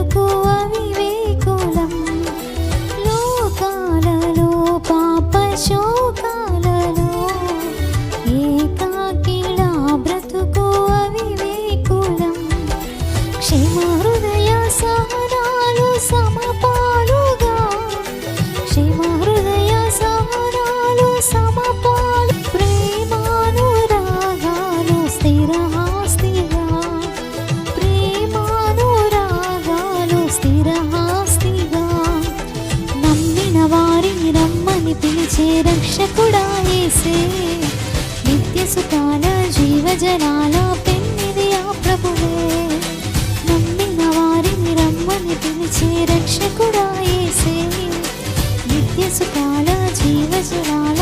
బ్రతుకు అవివేకులం. లోకాలలో పాప శోకాలలో ఏకాకిలా బ్రతుకు అవివేకులం. క్షేమ హృదయ సహనాలు సమపాలుగా, క్షేమ హృదయ సహనాలు సమపాలు, ప్రేమానురాగాలు స్థిరహాస్తిగా, ప్రేమానురాగాలు స్థిరహాస్తిగా. నమ్మిన వారిని రమ్మని పిలిచే రక్షకుడా యేసే, నిత్య సుఖాల జీవజలాల పెన్నిది ఆ ప్రభువే. నమ్మిన వారిని రమ్మని పిలిచే రక్షకుడా యేసే, నిత్య సుఖాల జీవజలాల